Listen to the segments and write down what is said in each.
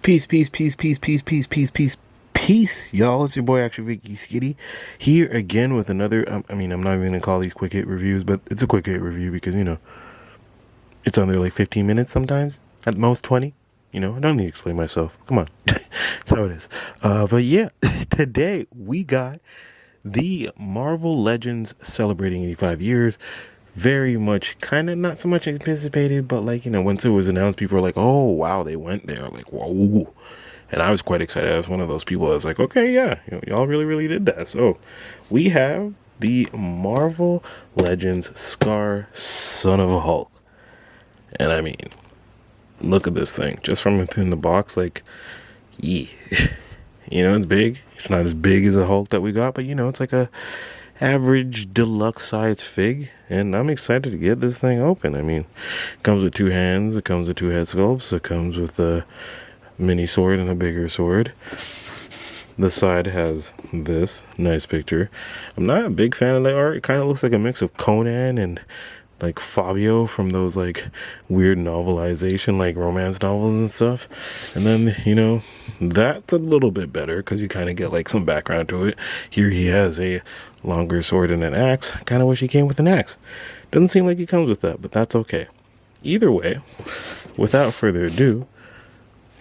Peace, peace, peace, peace, peace, peace, peace, peace, peace, y'all. It's your boy ActionFiggySkinny here again with another. I'm not even gonna call these quick hit reviews, but it's a quick hit review because it's under like 15 minutes sometimes, at most 20. I don't need to explain myself. Come on, that's how it is. But yeah, today we got the Marvel Legends celebrating 85 years. Very much, kind of not so much anticipated, but once it was announced, people were like, oh wow, they went there, like, whoa. And I was quite excited. I was one of those people that was like, okay, yeah, y'all really did that. So we have the Marvel Legends Skarr, Son of a Hulk. And I mean, look at this thing just from within the box, like, yeah. It's big. It's not as big as a Hulk that we got, but it's like a average deluxe size fig, and I'm excited to get this thing open. I mean, it comes with two hands, it comes with two head sculpts, it comes with a mini sword and a bigger sword. The side has this nice picture. I'm not a big fan of the art. It kind of looks like a mix of Conan and like Fabio from those like weird novelization, like romance novels and stuff. And then, that's a little bit better because you kind of get like some background to it. Here he has a longer sword and an axe. Kind of wish he came with an axe. Doesn't seem like he comes with that, but that's okay. Either way, without further ado,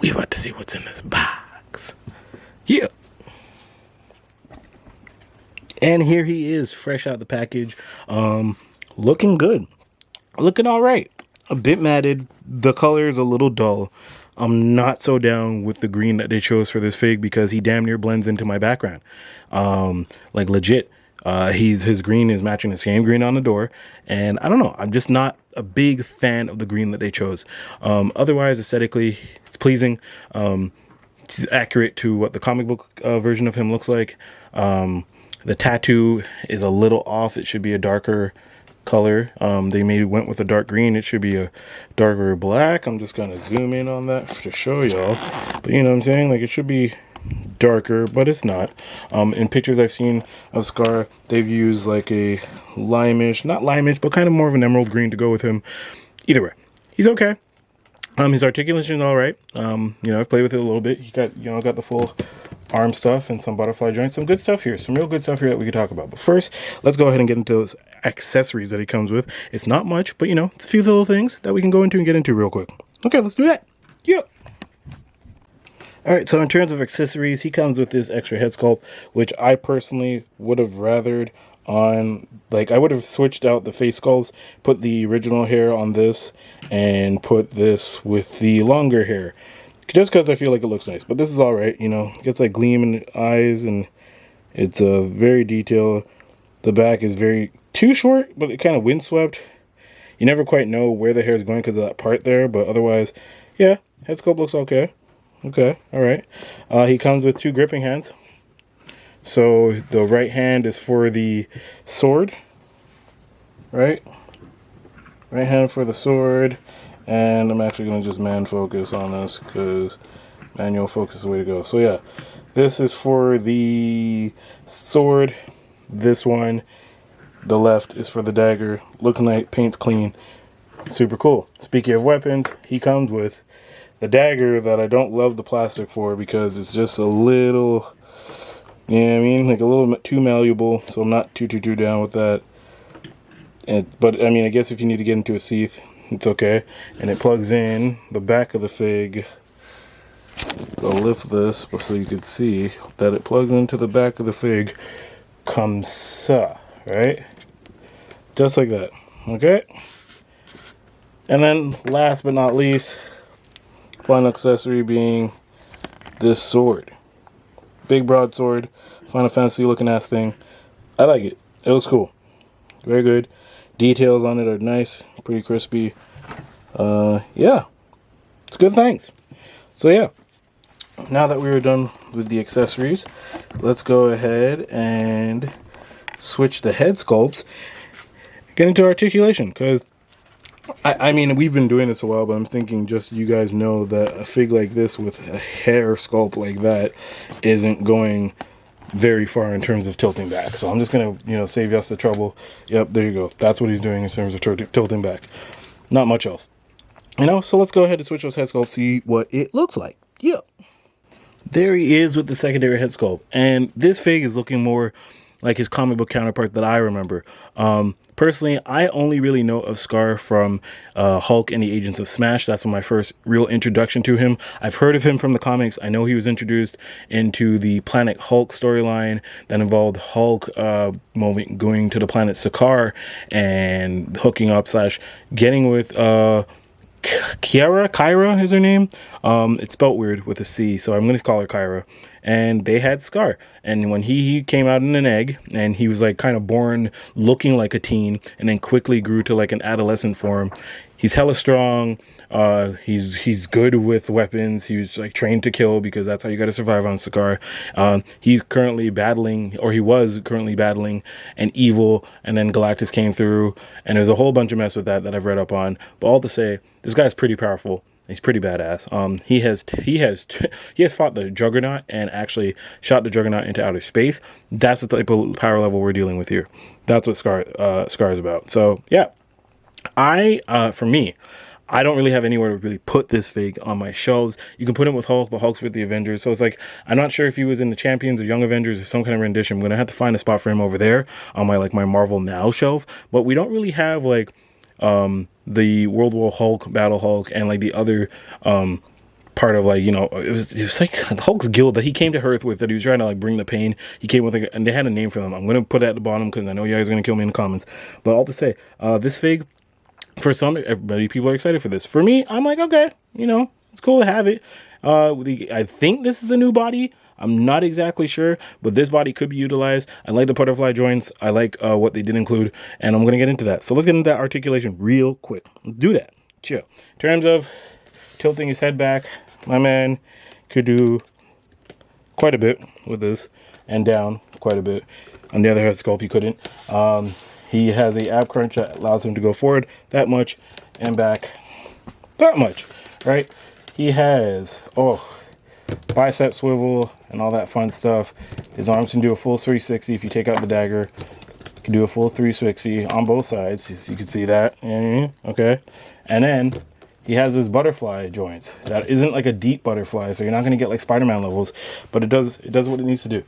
we about to see what's in this box. Yeah. And here he is, fresh out the package. Looking good. Looking all right. A bit matted. The color is a little dull. I'm not so down with the green that they chose for this fig because he damn near blends into my background. Like legit. His green is matching the same green on the door. And I don't know. I'm just not a big fan of the green that they chose. Otherwise, aesthetically, it's pleasing. It's accurate to what the comic book version of him looks like. The tattoo is a little off. It should be a darker color. They went with a dark green. It should be a darker black. I'm just gonna zoom in on that to show y'all. But you know what I'm saying? Like, it should be darker, but it's not. In pictures I've seen of Skarr, they've used like a limeish, not limeish, but kind of more of an emerald green to go with him. Either way, he's okay. His articulation is all right. I've played with it a little bit. He got the full arm stuff and some butterfly joints. Some good stuff here. Some real good stuff here that we could talk about. But first, let's go ahead and get into those accessories that he comes with. It's not much, but it's a few little things that we can go into and get into real quick. Okay, let's do that. Yeah. All right, so in terms of accessories, he comes with this extra head sculpt, which I personally would have rathered on. Like, I would have switched out the face sculpts, put the original hair on this, and put this with the longer hair. Just because I feel like it looks nice. But this is all right, It gets like gleam in the eyes, and it's very detailed. The back is too short, but it kind of windswept. You never quite know where the hair is going because of that part there. But otherwise, yeah, head sculpt looks okay. Okay, all right. He comes with two gripping hands. So the right hand is for the sword. Right hand for the sword. And I'm actually going to just man focus on this because manual focus is the way to go. So yeah, this is for the sword. This one, the left, is for the dagger. Looking like paint's clean. Super cool. Speaking of weapons, he comes with the dagger that I don't love the plastic for because it's just a little, like a little bit too malleable. So I'm not too down with that. But I guess if you need to get into a sheath, it's okay. And it plugs in the back of the fig. I'll lift this so you can see that it plugs into the back of the fig. Comme ça, right? Just like that. Okay? And then last but not least, final accessory being this sword. Big broadsword. Final Fantasy looking ass thing. I like it. It looks cool. Very good. Details on it are nice, pretty crispy. Yeah, it's good things. So yeah, now that we are done with the accessories, let's go ahead and switch the head sculpts, get into articulation, because I mean, we've been doing this a while, but I'm thinking just you guys know that a fig like this with a hair sculpt like that isn't going very far in terms of tilting back. So I'm just gonna save us the trouble. Yep, there you go. That's what he's doing in terms of tilting back. Not much else, so let's go ahead and switch those head sculpts, see what it looks like. Yeah. There he is with the secondary head sculpt. And this fig is looking more like his comic book counterpart that I remember. Personally, I only really know of Skarr from Hulk and the Agents of Smash. That's my first real introduction to him. I've heard of him from the comics. I know he was introduced into the Planet Hulk storyline that involved Hulk going to the planet Skaar and hooking up / getting with Kyra is her name. It's spelled weird with a C, so I'm going to call her Kyra. And they had Skarr. And when he came out in an egg, and he was like kind of born looking like a teen, and then quickly grew to like an adolescent form. He's hella strong. He's good with weapons. He was like trained to kill because that's how you got to survive on Skaar. He's currently battling, or he was currently battling an evil, and then Galactus came through, and there's a whole bunch of mess with that I've read up on. But all to say, this guy's pretty powerful. He's pretty badass. He has fought the Juggernaut and actually shot the Juggernaut into outer space. That's the type of power level we're dealing with here. That's what Skarr is about. So yeah, for me, I don't really have anywhere to really put this fig on my shelves. You can put him with Hulk, but Hulk's with the Avengers. So it's like, I'm not sure if he was in the Champions or Young Avengers or some kind of rendition. I'm going to have to find a spot for him over there on my Marvel Now shelf. But we don't really have like the World War Hulk, Battle Hulk, and like the other part of like, it was like Hulk's guild that he came to Earth with, that he was trying to like bring the pain. He came with and they had a name for them. I'm going to put that at the bottom because I know you guys are going to kill me in the comments. But all to say, this fig, for people are excited for this. For me, I'm like, okay, it's cool to have it. I think this is a new body. I'm not exactly sure, but this body could be utilized. I like the butterfly joints. I like what they did include, and I'm going to get into that. So let's get into that articulation real quick. Let's do that. Chill. In terms of tilting his head back, my man could do quite a bit with this, and down quite a bit. On the other head sculpt, he couldn't. He has a ab crunch that allows him to go forward that much and back that much, right? He has, bicep swivel and all that fun stuff. His arms can do a full 360 if you take out the dagger. You can do a full 360 on both sides. You can see that. Okay. And then he has his butterfly joints. That isn't like a deep butterfly, so you're not going to get like Spider-Man levels, but it does what it needs to do.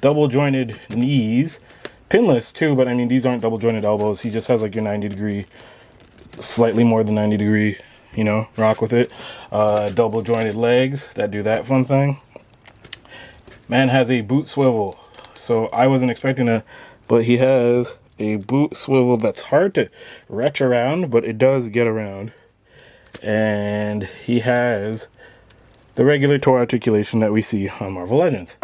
Double jointed knees. Pinless too, but I mean, these aren't double jointed elbows. He just has like your 90 degree, slightly more than 90 degree, rock with it. Double jointed legs that do that fun thing. Man has a boot swivel. So I wasn't expecting that, but he has a boot swivel that's hard to retch around, but it does get around. And he has the regular toe articulation that we see on Marvel Legends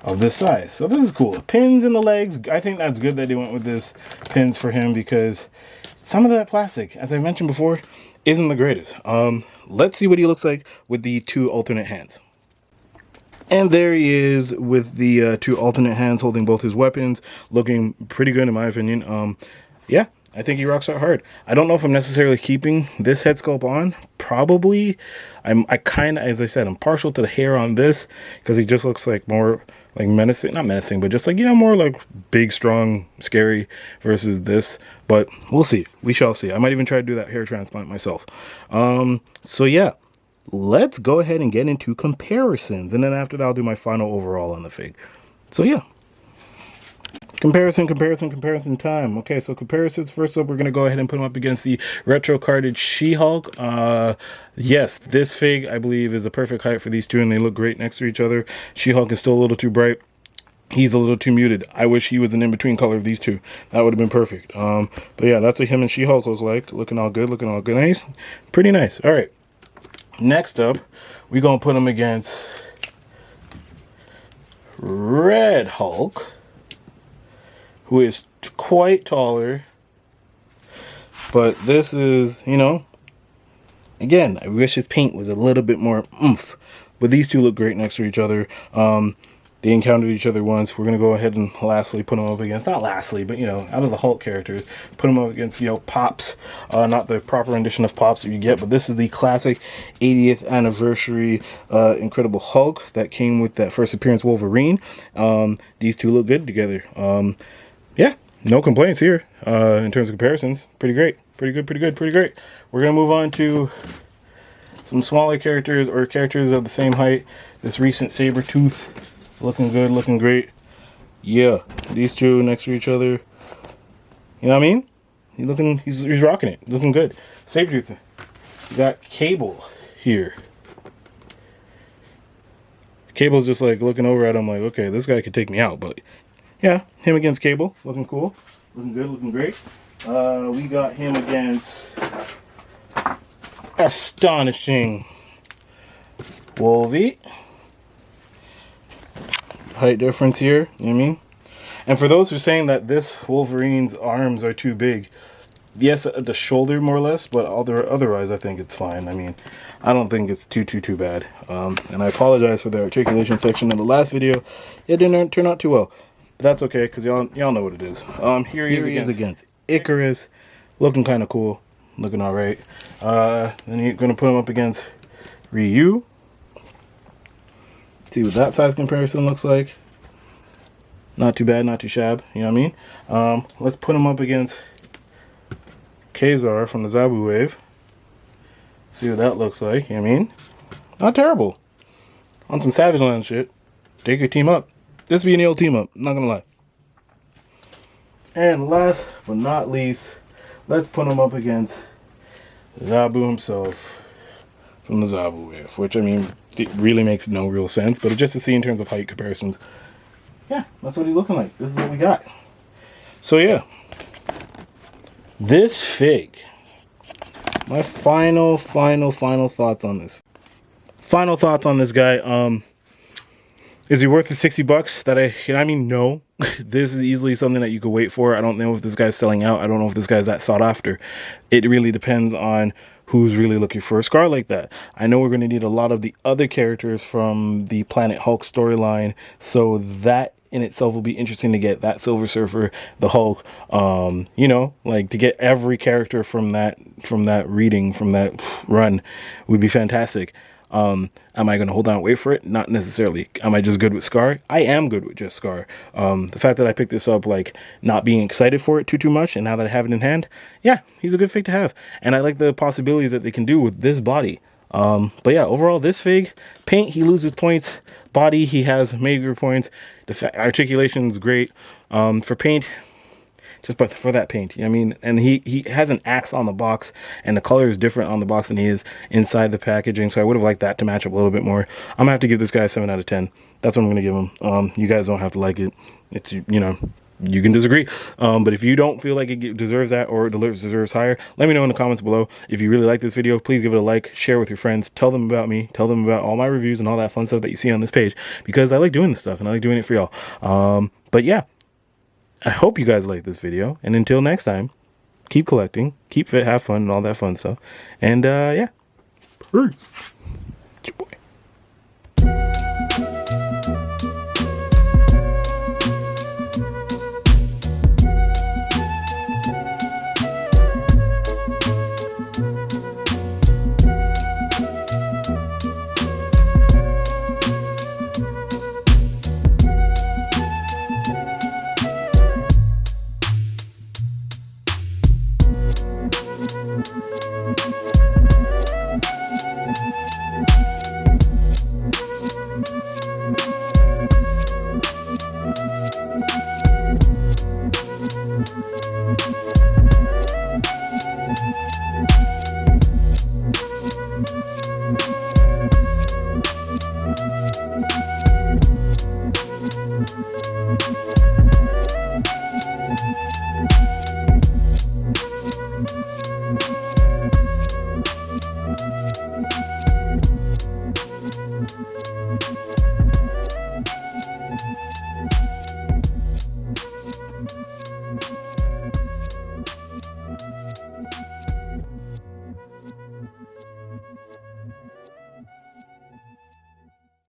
of this size. So this is cool. Pins in the legs. I think that's good that they went with this pins for him, because some of that plastic, as I mentioned before, isn't the greatest. Let's see what he looks like with the two alternate hands. And there he is with the two alternate hands holding both his weapons, looking pretty good in my opinion. Yeah, I think he rocks out hard. I don't know if I'm necessarily keeping this head sculpt on. Probably. I kind of, as I said, I'm partial to the hair on this because he just looks like more like menacing, not menacing, but just like, more like big, strong, scary versus this. But we'll see. We shall see. I might even try to do that hair transplant myself. So yeah, let's go ahead and get into comparisons. And then after that, I'll do my final overall on the fig. So yeah. Comparison time. Okay, so comparisons. First up, we're going to go ahead and put them up against the retro carded She-Hulk. Yes, this fig, I believe, is a perfect height for these two, and they look great next to each other. She-Hulk is still a little too bright. He's a little too muted. I wish he was an in-between color of these two. That would have been perfect. But yeah, that's what him and She-Hulk looks like. Looking all good, nice. Pretty nice. All right. Next up, we're going to put him against Red Hulk, who is quite taller, but this is, again, I wish his paint was a little bit more oomph, but these two look great next to each other. They encountered each other once. We're going to go ahead and lastly put them up against, not lastly, but, out of the Hulk characters, put them up against, Pops, not the proper rendition of Pops that you get, but this is the classic 80th anniversary Incredible Hulk that came with that first appearance Wolverine. These two look good together. Yeah, no complaints here in terms of comparisons. Pretty great. Pretty good. We're going to move on to some smaller characters or characters of the same height. This recent Sabretooth, looking good, looking great. Yeah, these two next to each other. You know what I mean? He's rocking it, looking good. Sabretooth. You got Cable here. Cable's just like looking over at him like, okay, this guy could take me out, but yeah, him against Cable, looking cool, looking good, looking great. We got him against Astonishing Wolvie. Height difference here, you know what I mean? And for those who are saying that this Wolverine's arms are too big, yes, at the shoulder more or less, but otherwise I think it's fine. I mean, I don't think it's too bad. And I apologize for the articulation section in the last video. It didn't turn out too well. But that's okay, because y'all know what it is. Here he is against Icarus. Looking kind of cool. Looking alright. Then you're going to put him up against Ryu. See what that size comparison looks like. Not too bad, not too shab. You know what I mean? Let's put him up against Kazar from the Zabu Wave. See what that looks like. You know what I mean? Not terrible. On some Savage Land shit. Take your team up. This would be an ill team up. Not gonna lie. And last but not least, let's put him up against Zabu himself from the Zabu Wave. Which, I mean, it really makes no real sense. But just to see in terms of height comparisons. Yeah, that's what he's looking like. This is what we got. So yeah. This fig. My final thoughts on this. Final thoughts on this guy. Is he worth the $60? I mean, no. This is easily something that you could wait for. I don't know if this guy's selling out. I don't know if this guy's that sought after. It really depends on who's really looking for a Skarr like that. I know we're going to need a lot of the other characters from the Planet Hulk storyline, so that in itself will be interesting to get that Silver Surfer, the Hulk, you know, like to get every character from that reading, from that run would be fantastic. Am I going to hold on and wait for it? Not necessarily. Am I just good with Skarr? I am good with just Skarr. The fact that I picked this up, like, not being excited for it too much, and now that I have it in hand, yeah, he's a good fig to have. And I like the possibilities that they can do with this body. But yeah, overall, this fig, paint, he loses points. Body, he has major points. The articulation is great. For paint, just for that paint, you know what I mean? And he has an axe on the box, and the color is different on the box than he is inside the packaging, so I would have liked that to match up a little bit more. I'm gonna have to give this guy a 7 out of 10. That's what I'm gonna give him. You guys don't have to like it. It's, you know, you can disagree, but if you don't feel like it deserves that or it deserves higher, let me know in the comments below. If you really like this video, please give it a like, share with your friends, tell them about me, tell them about all my reviews and all that fun stuff that you see on this page, because I like doing this stuff and I like doing it for y'all. But yeah, I hope you guys like this video, and until next time, keep collecting, keep fit, have fun, and all that fun stuff. And yeah, peace.